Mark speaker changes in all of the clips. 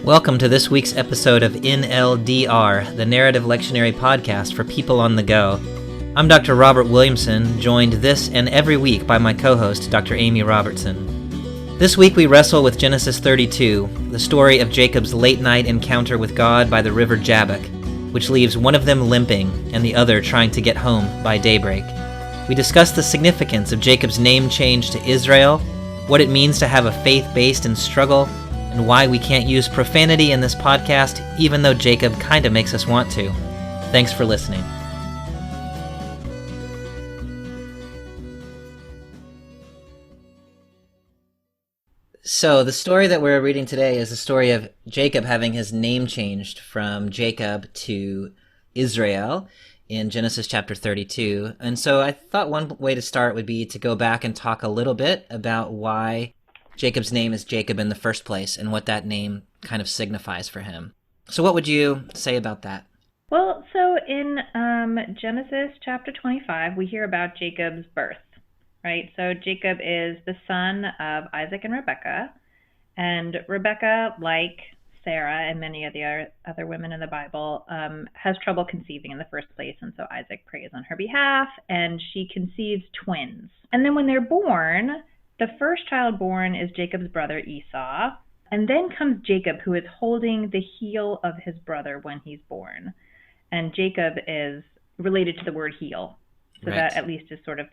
Speaker 1: Welcome to this week's episode of NLDR, the Narrative Lectionary Podcast for people on the go. I'm Dr. Robert Williamson, joined this and every week by my co-host, Dr. Amy Robertson. This week we wrestle with Genesis 32, the story of Jacob's late-night encounter with God by the River Jabbok, which leaves one of them limping and the other trying to get home by daybreak. We discuss the significance of Jacob's name change to Israel, what it means to have a faith based in struggle, and why we can't use profanity in this podcast, even though Jacob kind of makes us want to. Thanks for listening. So the story that we're reading today is the story of Jacob having his name changed from Jacob to Israel in Genesis chapter 32. And so I thought one way to start would be to go back and talk a little bit about why Jacob's name is Jacob in the first place and what that name kind of signifies for him. So what would you say about that?
Speaker 2: Well, so in Genesis chapter 25, we hear about Jacob's birth, right? So Jacob is the son of Isaac and Rebekah, and Rebekah, like Sarah and many of the other women in the Bible, has trouble conceiving in the first place, and so Isaac prays on her behalf, and she conceives twins. And then when they're born, the first child born is Jacob's brother Esau, and then comes Jacob, who is holding the heel of his brother when he's born. And Jacob is related to the word heel. So
Speaker 1: Right.
Speaker 2: That at least is sort of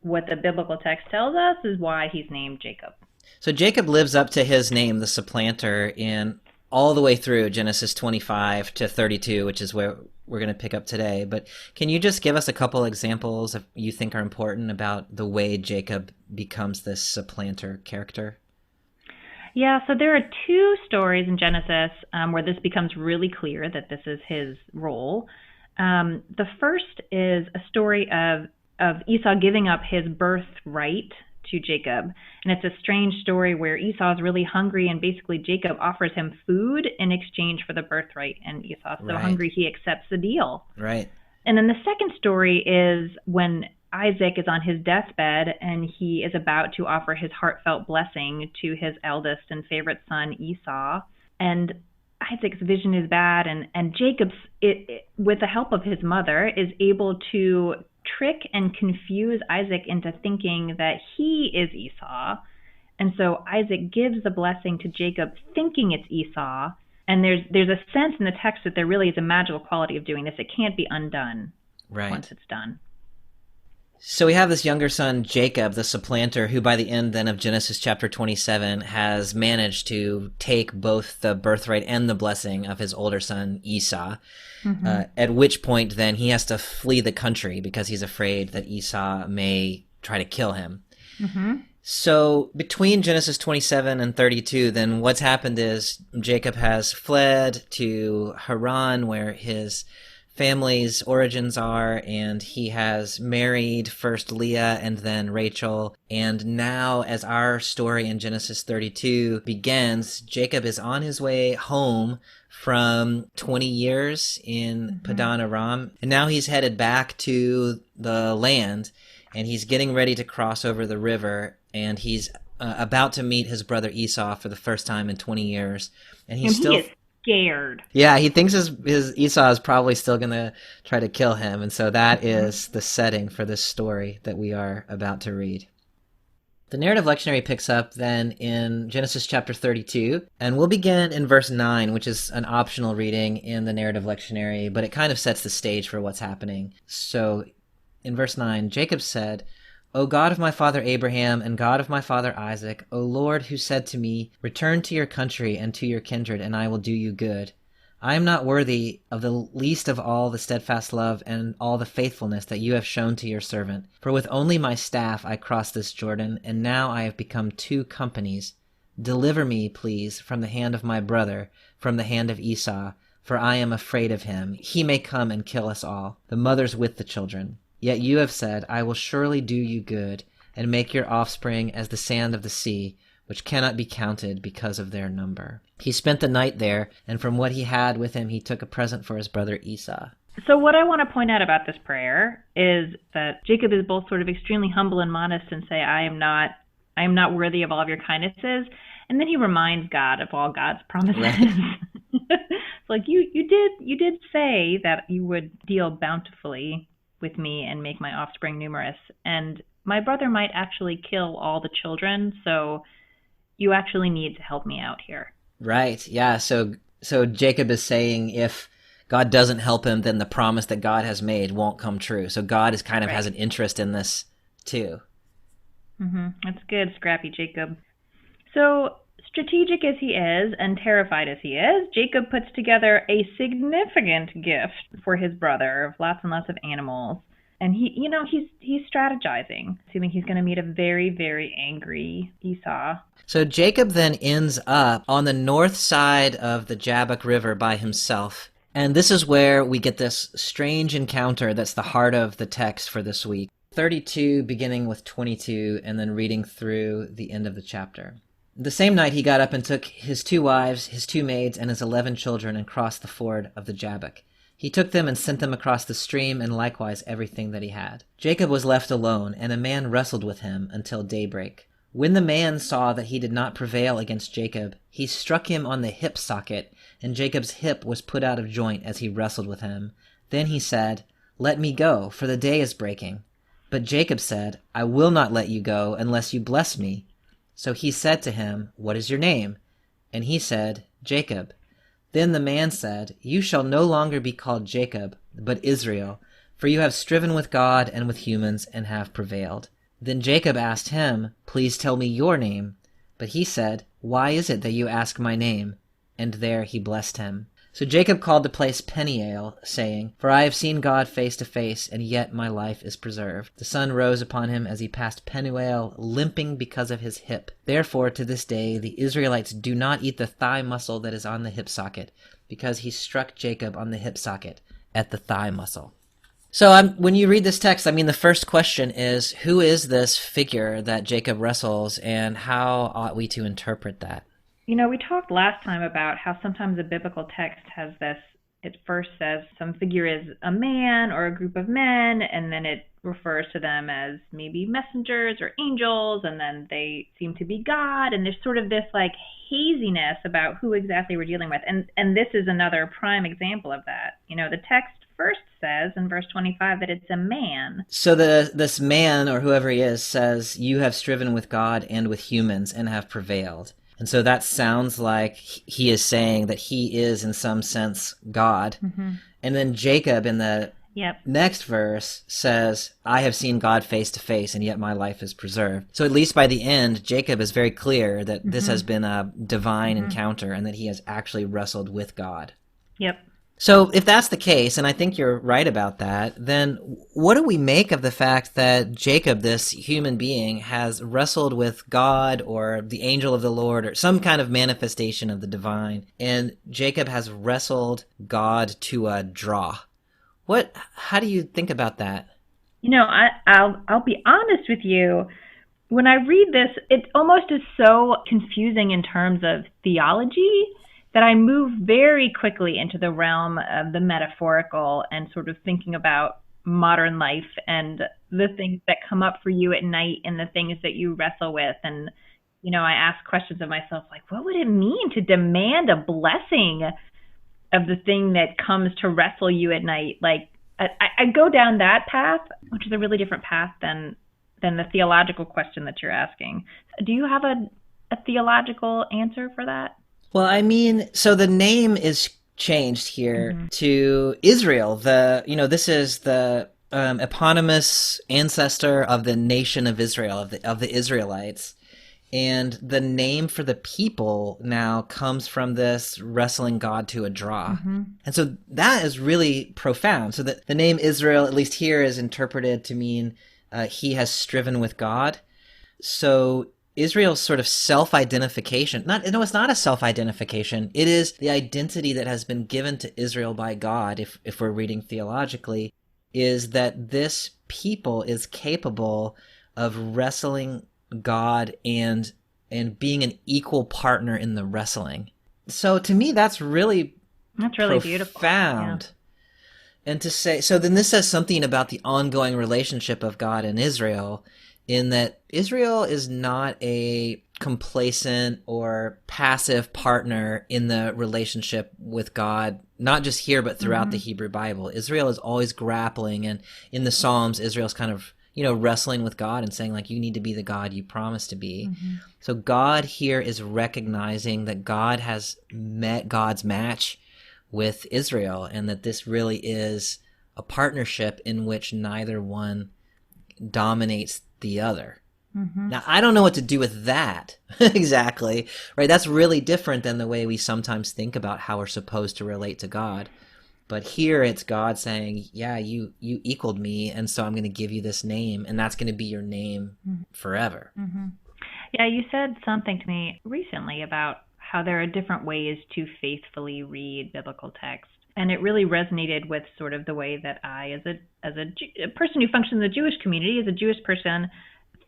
Speaker 2: what the biblical text tells us is why he's named Jacob.
Speaker 1: So Jacob lives up to his name, the supplanter, in all the way through Genesis 25 to 32, which is where we're going to pick up today. But can you just give us a couple examples of you think are important about the way Jacob becomes this supplanter character?
Speaker 2: Yeah, so there are two stories in Genesis where this becomes really clear that this is his role. The first is a story of Esau giving up his birthright to Jacob. And it's a strange story where Esau is really hungry, and basically Jacob offers him food in exchange for the birthright, and Esau's so hungry he accepts the deal.
Speaker 1: Right.
Speaker 2: And then the second story is when Isaac is on his deathbed and he is about to offer his heartfelt blessing to his eldest and favorite son Esau. And Isaac's vision is bad, and Jacob's, with the help of his mother, is able to trick and confuse Isaac into thinking that he is Esau. And so Isaac gives the blessing to Jacob thinking it's Esau. And there's a sense in the text that there really is a magical quality of doing this. It can't be undone once it's done.
Speaker 1: So we have this younger son, Jacob, the supplanter, who by the end then of Genesis chapter 27 has managed to take both the birthright and the blessing of his older son, Esau, at which point then he has to flee the country because he's afraid that Esau may try to kill him. So between Genesis 27 and 32, then what's happened is Jacob has fled to Haran, where his family's origins are, and he has married first Leah and then Rachel. And now, as our story in Genesis 32 begins, Jacob is on his way home from 20 years in Padan Aram, and now he's headed back to the land, and he's getting ready to cross over the river, and he's about to meet his brother Esau for the first time in 20 years. And he is
Speaker 2: scared.
Speaker 1: Yeah, he thinks his Esau is probably still going to try to kill him. And so that is the setting for this story that we are about to read. The narrative lectionary picks up then in Genesis chapter 32, and we'll begin in verse 9, which is an optional reading in the narrative lectionary, but it kind of sets the stage for what's happening. So in verse 9, Jacob said, O God of my father Abraham and God of my father Isaac, O Lord, who said to me, Return to your country and to your kindred, and I will do you good. I am not worthy of the least of all the steadfast love and all the faithfulness that you have shown to your servant. For with only my staff I crossed this Jordan, and now I have become 2 companies. Deliver me, please, from the hand of my brother, from the hand of Esau, for I am afraid of him. He may come and kill us all, the mothers with the children. Yet you have said, I will surely do you good, and make your offspring as the sand of the sea, which cannot be counted because of their number. He spent the night there, and from what he had with him he took a present for his brother Esau.
Speaker 2: So what I want to point out about this prayer is that Jacob is both sort of extremely humble and modest and say, I am not worthy of all of your kindnesses. And then he reminds God of all God's promises.
Speaker 1: Right.
Speaker 2: It's like you did say that you would deal bountifully with me and make my offspring numerous, and my brother might actually kill all the children, so you actually need to help me out here.
Speaker 1: Right. Yeah. So Jacob is saying if God doesn't help him, then the promise that God has made won't come true. So God is kind of has an interest in this too.
Speaker 2: That's good, Scrappy Jacob. So strategic as he is and terrified as he is, Jacob puts together a significant gift for his brother of lots and lots of animals. And he's strategizing, assuming he's going to meet a very, very angry Esau.
Speaker 1: So Jacob then ends up on the north side of the Jabbok River by himself. And this is where we get this strange encounter that's the heart of the text for this week. 32, beginning with 22, and then reading through the end of the chapter. The same night he got up and took his 2 wives, his 2 maids, and his 11 children and crossed the ford of the Jabbok. He took them and sent them across the stream and likewise everything that he had. Jacob was left alone, and a man wrestled with him until daybreak. When the man saw that he did not prevail against Jacob, he struck him on the hip socket, and Jacob's hip was put out of joint as he wrestled with him. Then he said, "Let me go, for the day is breaking." But Jacob said, "I will not let you go unless you bless me." So he said to him, "What is your name?" And he said, "Jacob." Then the man said, "You shall no longer be called Jacob, but Israel, for you have striven with God and with humans and have prevailed." Then Jacob asked him, "Please tell me your name." But he said, "Why is it that you ask my name?" And there he blessed him. So Jacob called the place Peniel, saying, "For I have seen God face to face, and yet my life is preserved." The sun rose upon him as he passed Peniel, limping because of his hip. Therefore, to this day, the Israelites do not eat the thigh muscle that is on the hip socket, because he struck Jacob on the hip socket at the thigh muscle. So when you read this text, the first question is, who is this figure that Jacob wrestles, and how ought we to interpret that?
Speaker 2: We talked last time about how sometimes a biblical text has this, it first says some figure is a man or a group of men, and then it refers to them as maybe messengers or angels, and then they seem to be God, and there's sort of this like haziness about who exactly we're dealing with. And this is another prime example of that. The text first says in verse 25 that it's a man.
Speaker 1: So this man, or whoever he is, says, "You have striven with God and with humans and have prevailed." And so that sounds like he is saying that he is, in some sense, God. And then Jacob, in the next verse, says, "I have seen God face to face, and yet my life is preserved." So at least by the end, Jacob is very clear that this has been a divine encounter and that he has actually wrestled with God.
Speaker 2: Yep.
Speaker 1: So if that's the case, and I think you're right about that, then what do we make of the fact that Jacob, this human being, has wrestled with God or the angel of the Lord or some kind of manifestation of the divine, and Jacob has wrestled God to a draw? How do you think about that?
Speaker 2: I'll be honest with you. When I read this, it almost is so confusing in terms of theology that I move very quickly into the realm of the metaphorical and sort of thinking about modern life and the things that come up for you at night and the things that you wrestle with. And, I ask questions of myself, like, what would it mean to demand a blessing of the thing that comes to wrestle you at night? Like, I go down that path, which is a really different path than the theological question that you're asking. Do you have a theological answer for that?
Speaker 1: Well, so the name is changed here to Israel. This is the eponymous ancestor of the nation of Israel, of the Israelites. And the name for the people now comes from this wrestling God to a draw. And so that is really profound. So the name Israel, at least here, is interpreted to mean he has striven with God. So Israel's sort of self-identification, it's not a self-identification. It is the identity that has been given to Israel by God, if we're reading theologically, is that this people is capable of wrestling God and being an equal partner in the wrestling. So to me, that's really
Speaker 2: beautiful.
Speaker 1: Yeah. And to say, so then this says something about the ongoing relationship of God and Israel, in that Israel is not a complacent or passive partner in the relationship with God, not just here, but throughout the Hebrew Bible. Israel is always grappling, and in the Psalms, Israel's kind of, wrestling with God and saying, like, you need to be the God you promised to be. So God here is recognizing that God has met God's match with Israel, and that this really is a partnership in which neither one dominates the other. Now, I don't know what to do with that exactly, right? That's really different than the way we sometimes think about how we're supposed to relate to God. But here it's God saying, yeah, you equaled me, and so I'm going to give you this name, and that's going to be your name forever.
Speaker 2: Yeah, you said something to me recently about how there are different ways to faithfully read biblical text. And it really resonated with sort of the way that I, as a person who functions in the Jewish community, as a Jewish person,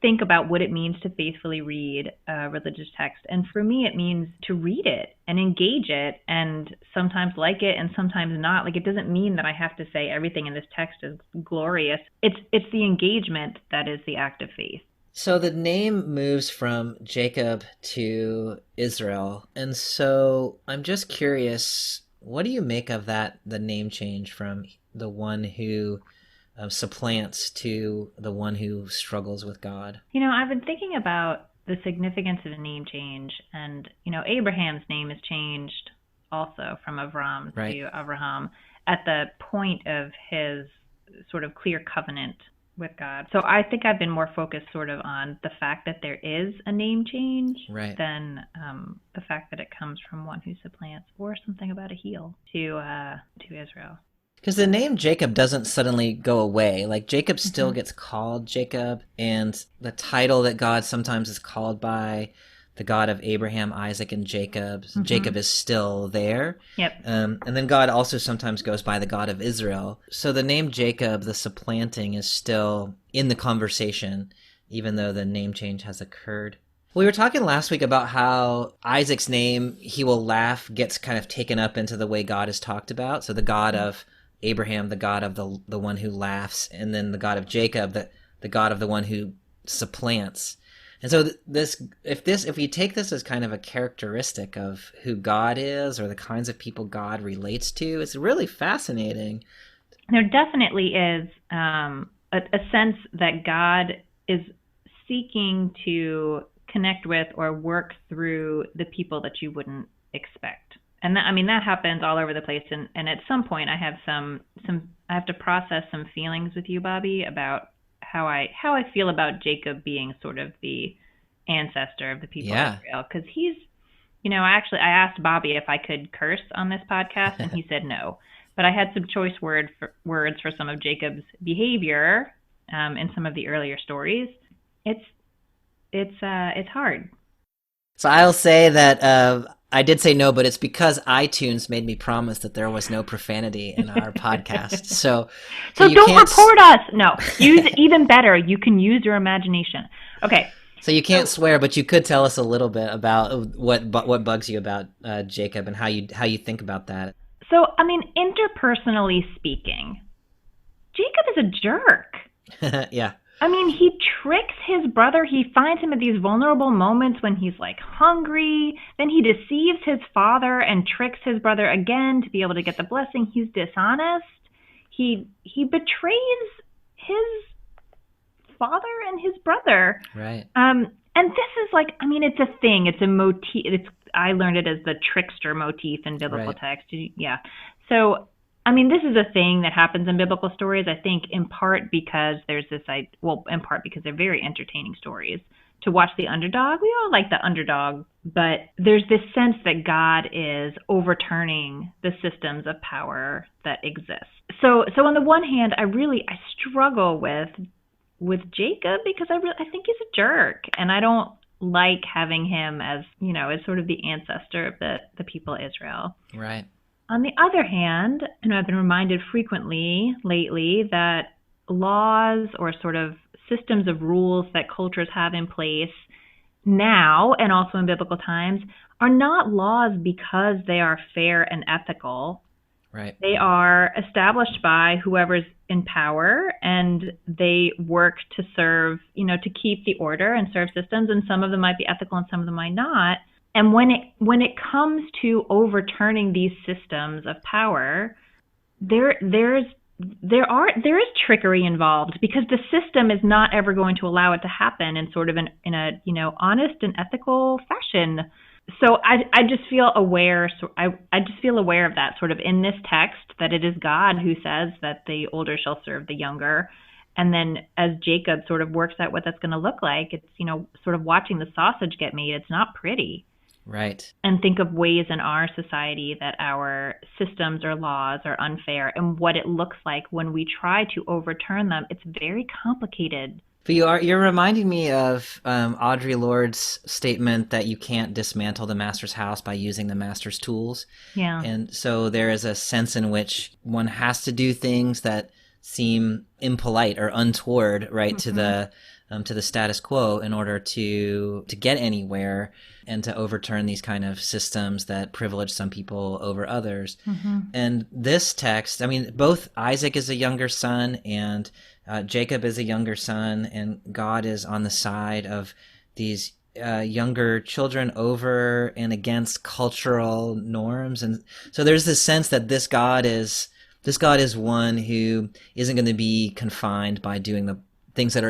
Speaker 2: think about what it means to faithfully read religious text. And for me, it means to read it and engage it, and sometimes like it and sometimes not. Like, it doesn't mean that I have to say everything in this text is glorious. It's the engagement that is the act of faith.
Speaker 1: So the name moves from Jacob to Israel. And so I'm just curious, what do you make of that, the name change from the one who supplants to the one who struggles with God?
Speaker 2: I've been thinking about the significance of a name change. And, Abraham's name is changed also from Avram to Abraham at the point of his sort of clear covenant with God. So I think I've been more focused sort of on the fact that there is a name change than the fact that it comes from one who supplants, or something about a heel to Israel.
Speaker 1: Because the name Jacob doesn't suddenly go away. Like, Jacob still gets called Jacob, and the title that God sometimes is called by, the God of Abraham, Isaac, and Jacob, Jacob is still there. And then God also sometimes goes by the God of Israel. So the name Jacob, the supplanting, is still in the conversation, even though the name change has occurred. We were talking last week about how Isaac's name, he will laugh, gets kind of taken up into the way God is talked about. So the God of Abraham, the God of the one who laughs, and then the God of Jacob, the God of the one who supplants. And so if we take this as kind of a characteristic of who God is, or the kinds of people God relates to, it's really fascinating.
Speaker 2: There definitely is a sense that God is seeking to connect with or work through the people that you wouldn't expect. And that happens all over the place. And at some point I have to process some feelings with you, Bobby, about how I feel about Jacob being sort of the ancestor of the people of Israel. Because he's, I asked Bobby if I could curse on this podcast, and he said no. But I had some choice words for some of Jacob's behavior in some of the earlier stories. It's hard.
Speaker 1: So I'll say that I did say no, but it's because iTunes made me promise that there was no profanity in our podcast. So
Speaker 2: don't report us. No, use even better. You can use your imagination. Okay.
Speaker 1: So you can't swear, but you could tell us a little bit about what bugs you about Jacob, and how you think about that.
Speaker 2: So, interpersonally speaking, Jacob is a jerk.
Speaker 1: Yeah.
Speaker 2: He tricks his brother. He finds him at these vulnerable moments when he's like hungry. Then he deceives his father and tricks his brother again to be able to get the blessing. He's dishonest. He betrays his father and his brother.
Speaker 1: Right.
Speaker 2: And this is it's a thing. It's a motif. I learned it as the trickster motif in biblical text. Yeah. So, this is a thing that happens in biblical stories, I think, in part because in part because they're very entertaining stories. To watch the underdog, we all like the underdog, but there's this sense that God is overturning the systems of power that exist. So on the one hand, I struggle with Jacob, because I think he's a jerk, and I don't like having him as sort of the ancestor of the people of Israel.
Speaker 1: Right.
Speaker 2: On the other hand, I've been reminded frequently lately that laws, or sort of systems of rules that cultures have in place now and also in biblical times, are not laws because they are fair and ethical.
Speaker 1: Right.
Speaker 2: They are established by whoever's in power, and they work to serve, to keep the order and serve systems, and some of them might be ethical and some of them might not. And when it comes to overturning these systems of power, there is trickery involved, because the system is not ever going to allow it to happen in sort of in a honest and ethical fashion. So I just feel aware. So I just feel aware of that sort of in this text, that it is God who says that the older shall serve the younger. And then as Jacob sort of works out what that's going to look like, it's, sort of watching the sausage get made. It's not pretty.
Speaker 1: Right.
Speaker 2: And think of ways in our society that our systems or laws are unfair, and what it looks like when we try to overturn them. It's very complicated.
Speaker 1: But you're reminding me of Audre Lorde's statement that you can't dismantle the master's house by using the master's tools.
Speaker 2: Yeah.
Speaker 1: And so there is a sense in which one has to do things that seem impolite or untoward, right, to the status quo in order to get anywhere, and to overturn these kind of systems that privilege some people over others. And this text, I mean, both Isaac is a younger son and Jacob is a younger son, and God is on the side of these younger children over and against cultural norms. And so there's this sense that this God is one who isn't going to be confined by doing the things that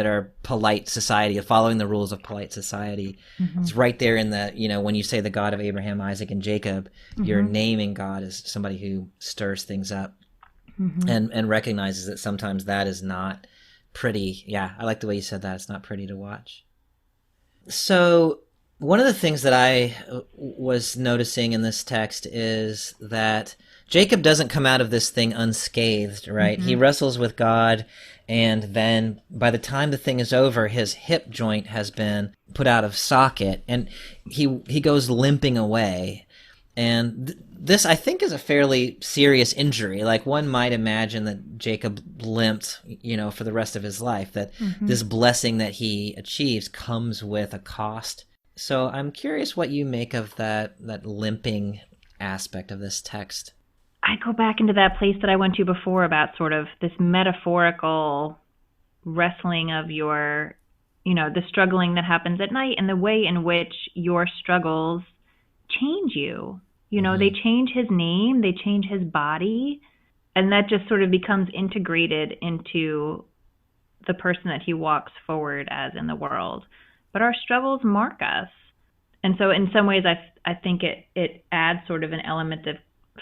Speaker 1: are polite society, following the rules of polite society. It's right there in the, when you say the God of Abraham, Isaac, and Jacob, you're naming God as somebody who stirs things up. And recognizes that sometimes that is not pretty. Yeah, I like the way you said that. It's not pretty to watch. So one of the things that I was noticing in this text is that Jacob doesn't come out of this thing unscathed, right? He wrestles with God, and then by the time the thing is over, his hip joint has been put out of socket, and he goes limping away. And this, I think, is a fairly serious injury. Like, one might imagine that Jacob limped, for the rest of his life, that this blessing that he achieves comes with a cost. So I'm curious what you make of that limping aspect of this text.
Speaker 2: I go back into that place that I went to before about sort of this metaphorical wrestling of your, the struggling that happens at night, and the way in which your struggles change you. They change his name, they change his body, and that just sort of becomes integrated into the person that he walks forward as in the world. But our struggles mark us. And so in some ways, I think it adds sort of an element of,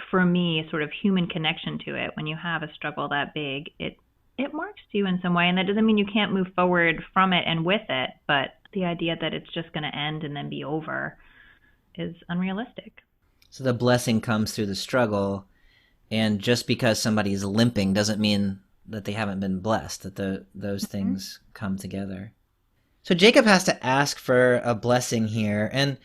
Speaker 2: for me, sort of human connection to it. When you have a struggle that big, it marks you in some way. And that doesn't mean you can't move forward from it and with it, but the idea that it's just going to end and then be over is unrealistic.
Speaker 1: So the blessing comes through the struggle, and just because somebody is limping doesn't mean that they haven't been blessed, that those things come together. So Jacob has to ask for a blessing here. And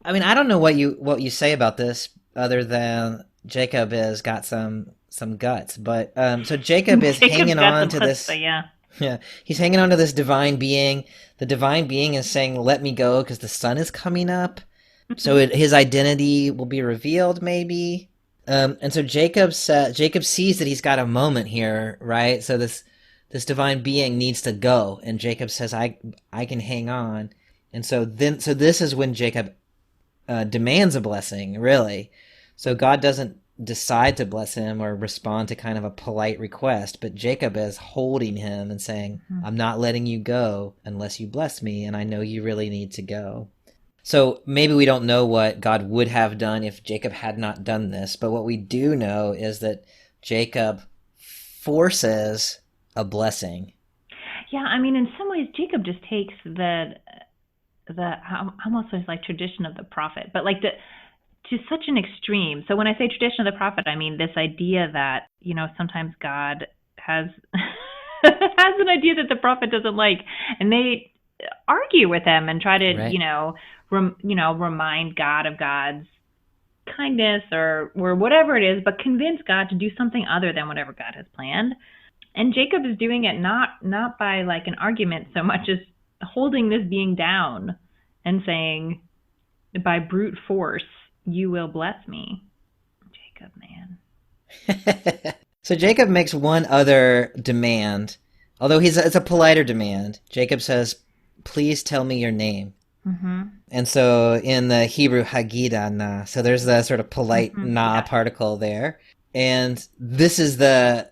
Speaker 1: I mean, I don't know what you say about this other than Jacob has got some guts. But so Jacob is hanging on to this. Yeah, he's hanging on to this divine being. The divine being is saying, "Let me go because the sun is coming up." So his identity will be revealed, maybe. And so Jacob sees that he's got a moment here, right? So this divine being needs to go, and Jacob says, "I can hang on." And so this is when Jacob demands a blessing, really. So God doesn't decide to bless him or respond to kind of a polite request, but Jacob is holding him and saying, "I'm not letting you go unless you bless me, and I know you really need to go." So maybe we don't know what God would have done if Jacob had not done this, but what we do know is that Jacob forces a blessing.
Speaker 2: Yeah, I mean, in some ways, Jacob just takes the almost like tradition of the prophet, but like to such an extreme. So when I say tradition of the prophet, I mean this idea that, sometimes God has has an idea that the prophet doesn't like, and they argue with him and try to, remind God of God's kindness or whatever it is, but convince God to do something other than whatever God has planned. And Jacob is doing it not by like an argument so much as holding this being down and saying, by brute force, "You will bless me." Jacob, man.
Speaker 1: So Jacob makes one other demand, although it's a politer demand. Jacob says, "Please tell me your name."
Speaker 2: Mm-hmm.
Speaker 1: And so in the Hebrew, Hagida na. So there's the sort of polite
Speaker 2: Mm-hmm.
Speaker 1: na
Speaker 2: Yeah.
Speaker 1: particle there. And this is the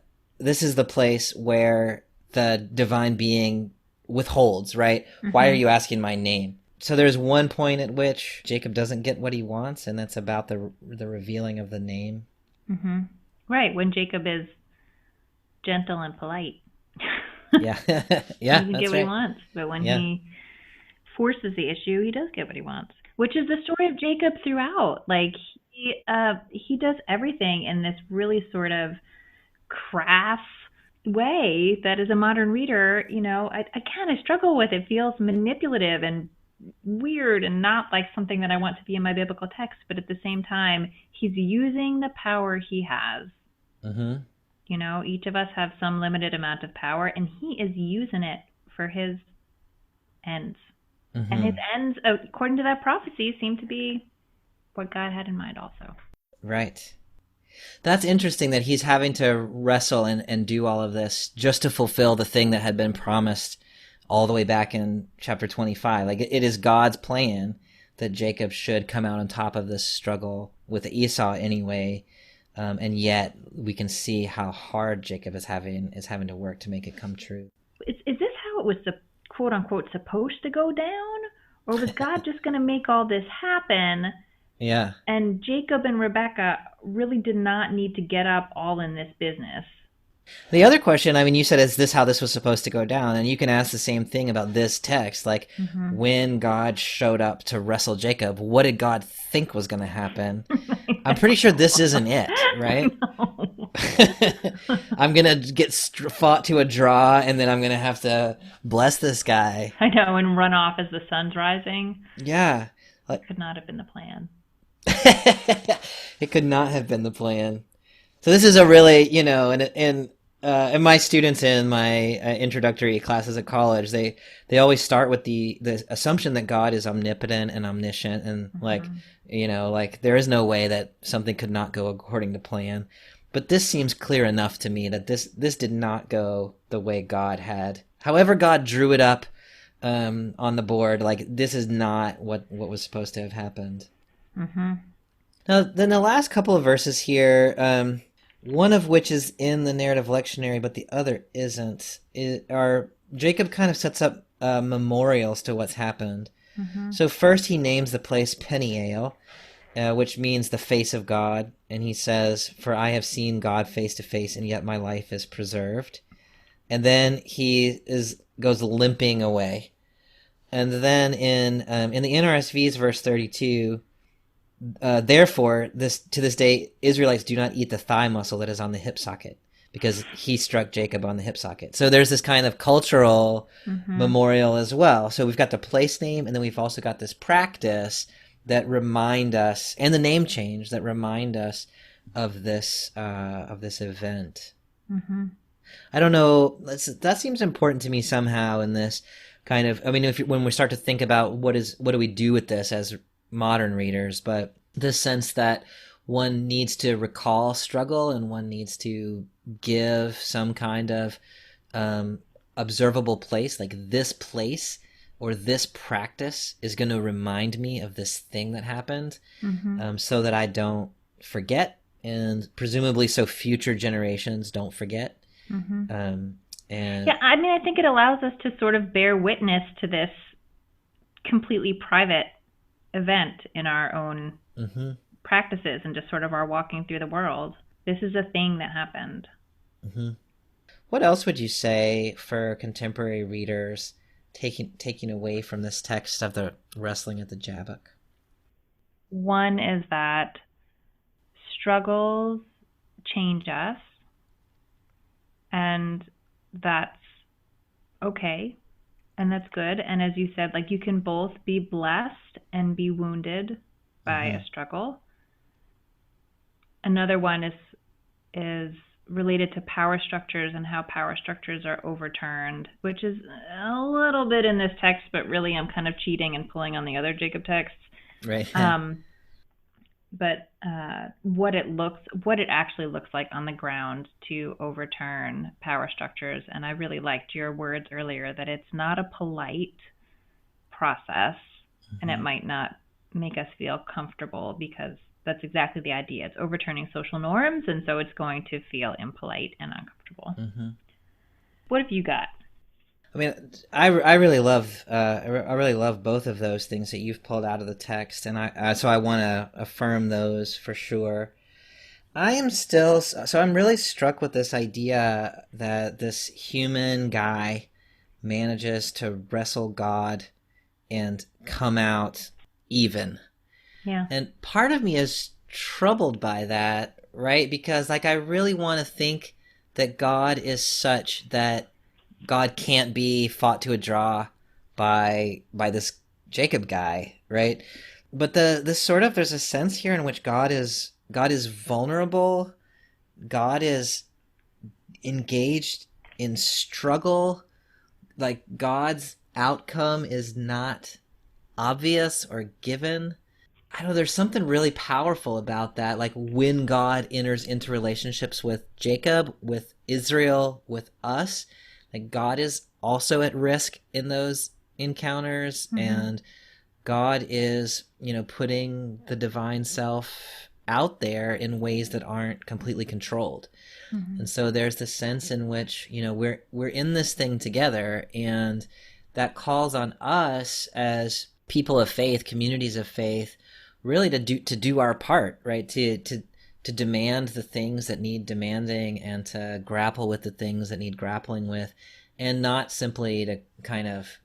Speaker 1: place where the divine being withholds, right? Why are
Speaker 2: Mm-hmm.
Speaker 1: you asking my name? So there's one point at which Jacob doesn't get what he wants, and that's about the revealing of the name.
Speaker 2: Mm-hmm. Right, when Jacob is gentle and polite.
Speaker 1: Yeah.
Speaker 2: He
Speaker 1: Yeah,
Speaker 2: doesn't get
Speaker 1: that's
Speaker 2: what he
Speaker 1: right.
Speaker 2: wants, but when
Speaker 1: Yeah.
Speaker 2: he forces the issue, he does get what he wants. Which is the story of Jacob throughout. Like he does everything in this really sort of crass way that as a modern reader, I kind of struggle with. It feels manipulative and weird and not like something that I want to be in my biblical text, but at the same time, he's using the power he has.
Speaker 1: Mm-hmm.
Speaker 2: Each of us have some limited amount of power, and he is using it for his ends. And his
Speaker 1: Mm-hmm.
Speaker 2: ends, according to that prophecy, seem to be what God had in mind also.
Speaker 1: Right. That's interesting that he's having to wrestle and do all of this just to fulfill the thing that had been promised all the way back in chapter 25. Like it is God's plan that Jacob should come out on top of this struggle with Esau anyway. And yet we can see how hard Jacob is having to work to make it come true.
Speaker 2: Is this how it was, quote unquote, supposed to go down? Or was God just going to make all this happen?
Speaker 1: Yeah.
Speaker 2: And Jacob and Rebecca really did not need to get up all in this business.
Speaker 1: The other question, I mean, you said, is this how this was supposed to go down? And you can ask the same thing about this text. Like,
Speaker 2: Mm-hmm.
Speaker 1: when God showed up to wrestle Jacob, what did God think was going to happen? I'm pretty sure this isn't it, right? I'm going to get fought to a draw, and then I'm going to have to bless this guy.
Speaker 2: I know, and run off as the sun's rising.
Speaker 1: Yeah. Like,
Speaker 2: Could not have been the plan.
Speaker 1: it could not have been the plan. So this is a really, and my students in my introductory classes at college, they always start with the assumption that God is omnipotent and omniscient, and like there is no way that something could not go according to plan. But this seems clear enough to me that this did not go the way God had. However, God drew it up on the board. Like this is not what was supposed to have happened.
Speaker 2: Mm-hmm.
Speaker 1: Now, then the last couple of verses here, one of which is in the narrative lectionary, but the other isn't, Jacob kind of sets up memorials to what's happened.
Speaker 2: Mm-hmm.
Speaker 1: So first he names the place Peniel, which means the face of God, and he says, "For I have seen God face to face, and yet my life is preserved." And then he goes limping away. And then in the NRSV's verse 32, therefore, to this day, Israelites do not eat the thigh muscle that is on the hip socket, because he struck Jacob on the hip socket. So there's this kind of cultural memorial as well. So we've got the place name, and then we've also got this practice that remind us, and the name change that remind us of this event.
Speaker 2: Mm-hmm.
Speaker 1: I don't know. That seems important to me somehow in this kind of. I mean, when we start to think about what do we do with this as modern readers, but the sense that one needs to recall struggle and one needs to give some kind of observable place, like this place or this practice is going to remind me of this thing that happened, so that I don't forget, and presumably so future generations don't forget. And
Speaker 2: yeah, I mean, I think it allows us to sort of bear witness to this completely private event in our own practices and just sort of our walking through the world. This is a thing that happened.
Speaker 1: What else would you say for contemporary readers taking away from this text of the wrestling at the Jabbok?
Speaker 2: One is that struggles change us, and that's okay, and that's good. And as you said, like, you can both be blessed and be wounded by a struggle. Another one is related to power structures and how power structures are overturned, which is a little bit in this text, but really I'm kind of cheating and pulling on the other Jacob texts.
Speaker 1: Right.
Speaker 2: but what it actually looks like on the ground to overturn power structures. And I really liked your words earlier that it's not a polite process, and it might not make us feel comfortable because that's exactly the idea. It's overturning social norms, and so it's going to feel impolite and uncomfortable. What have you got?
Speaker 1: I mean, I really love I really love both of those things that you've pulled out of the text, and so I want to affirm those for sure. I'm really struck with this idea that this human guy manages to wrestle God and come out even.
Speaker 2: Yeah.
Speaker 1: And part of me is troubled by that, right? Because like I really want to think that God is such that God can't be fought to a draw by this Jacob guy, right? But there's a sense here in which God is vulnerable. God is engaged in struggle. Like God's outcome is not obvious or given. I don't know, there's something really powerful about that. Like when God enters into relationships with Jacob, with Israel, with us, like God is also at risk in those encounters, and God is, putting the divine self out there in ways that aren't completely controlled. And so there's this sense in which, we're in this thing together, and that calls on us as people of faith, communities of faith, really to do our part, right? To demand the things that need demanding, and to grapple with the things that need grappling with, and not simply to kind of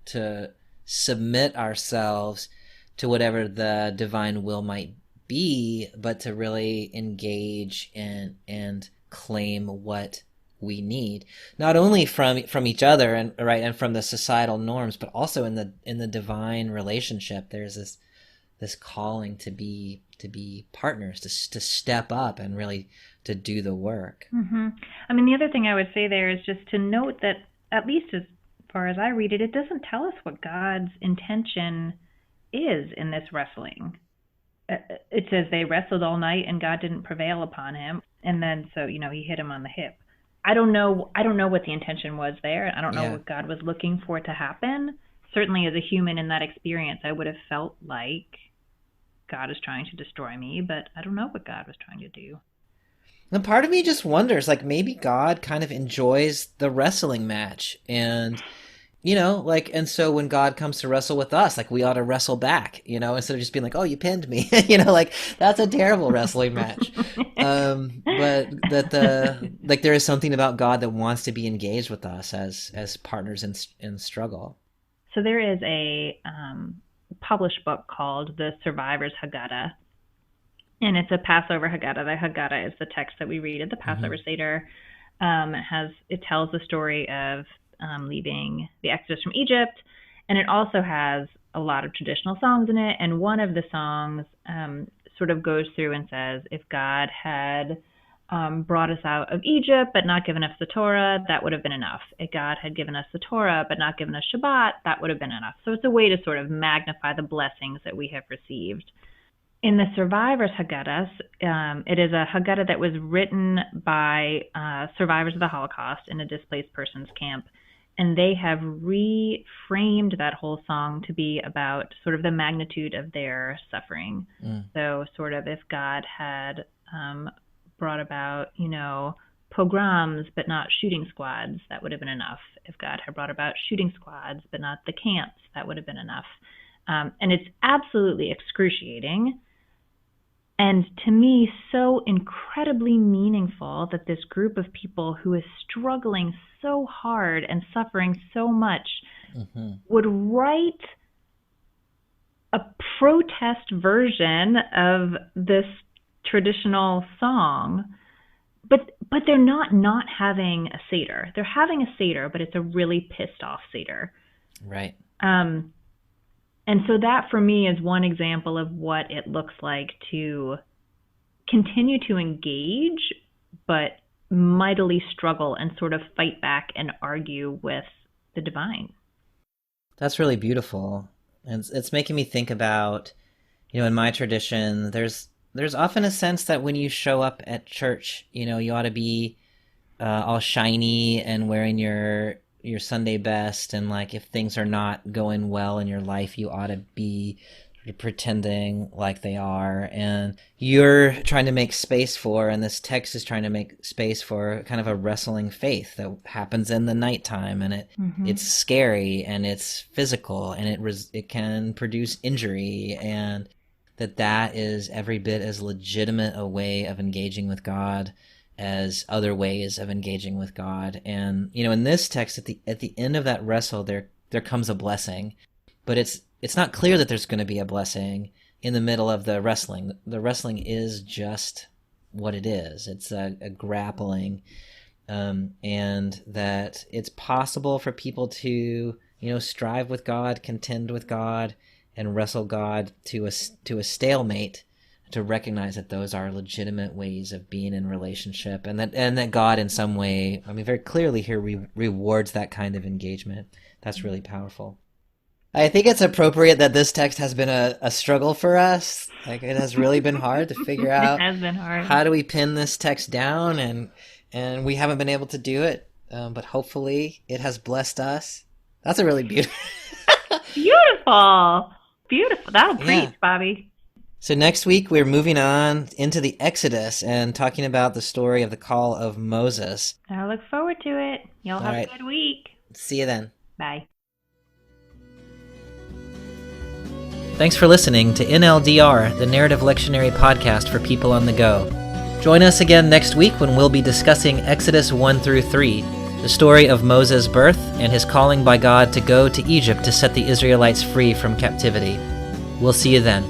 Speaker 1: to submit ourselves to whatever the divine will might be, but to really engage and claim what we need, not only from each other and from the societal norms, but also in the divine relationship. There's this calling to be partners, to step up and really to do the work.
Speaker 2: I mean, the other thing I would say there is just to note that, at least as far as I read it, it doesn't tell us what God's intention is in this wrestling. It says they wrestled all night and God didn't prevail upon him, and then so he hit him on the hip. I don't know what the intention was there. I don't know what God was looking for to happen. Certainly as a human in that experience, I would have felt like God is trying to destroy me, but I don't know what God was trying to do.
Speaker 1: And part of me just wonders, like, maybe God kind of enjoys the wrestling match, and and so when God comes to wrestle with us, like, we ought to wrestle back, instead of just being like, oh, you pinned me, like, that's a terrible wrestling match. But that there is something about God that wants to be engaged with us as partners in struggle.
Speaker 2: So there is a published book called The Survivor's Haggadah, and it's a Passover Haggadah. The Haggadah is the text that we read at the Passover Seder. It tells the story of leaving the Exodus from Egypt, and it also has a lot of traditional songs in it. And one of the songs sort of goes through and says, if God had brought us out of Egypt but not given us the Torah, that would have been enough. If God had given us the Torah but not given us Shabbat, that would have been enough. So it's a way to sort of magnify the blessings that we have received. In the Survivors Haggadah, it is a Haggadah that was written by survivors of the Holocaust in a displaced persons camp, and they have reframed that whole song to be about sort of the magnitude of their suffering. So sort of if God had brought about, pogroms but not shooting squads, that would have been enough. If God had brought about shooting squads but not the camps, that would have been enough. And it's absolutely excruciating. And to me, so incredibly meaningful that this group of people who is struggling so hard and suffering so much would write a protest version of this traditional song. But they're not having a Seder. They're having a Seder, but it's a really pissed off Seder.
Speaker 1: Right.
Speaker 2: And so that for me is one example of what it looks like to continue to engage, but mightily struggle and sort of fight back and argue with the divine.
Speaker 1: That's really beautiful. And it's making me think about, In my tradition, there's often a sense that when you show up at church, you ought to be all shiny and wearing your Sunday best, and like if things are not going well in your life, you ought to be sort of pretending like they are, and you're trying to make space for, and this text is trying to make space for kind of a wrestling faith that happens in the nighttime, and it's scary and it's physical and it can produce injury, and that is every bit as legitimate a way of engaging with God as other ways of engaging with God. And in this text, at the end of that wrestle, there comes a blessing, but it's not clear that there's going to be a blessing in the middle of the wrestling. The wrestling is just what it is. It's a grappling, and that it's possible for people to strive with God, contend with God, and wrestle God to a stalemate, to recognize that those are legitimate ways of being in relationship, and that God in some way, very clearly here, rewards that kind of engagement. That's really powerful. I think it's appropriate that this text has been a struggle for us. Like, it has really been hard to figure out
Speaker 2: It has been hard.
Speaker 1: How do we pin this text down, and we haven't been able to do it, but hopefully it has blessed us. That's a really beautiful...
Speaker 2: Beautiful. That'll preach, Bobby.
Speaker 1: So next week, we're moving on into the Exodus and talking about the story of the call of Moses.
Speaker 2: I look forward to it. Y'all have a good week.
Speaker 1: See you then.
Speaker 2: Bye.
Speaker 1: Thanks for listening to NLDR, the Narrative Lectionary podcast for people on the go. Join us again next week when we'll be discussing Exodus 1 through 3, the story of Moses' birth and his calling by God to go to Egypt to set the Israelites free from captivity. We'll see you then.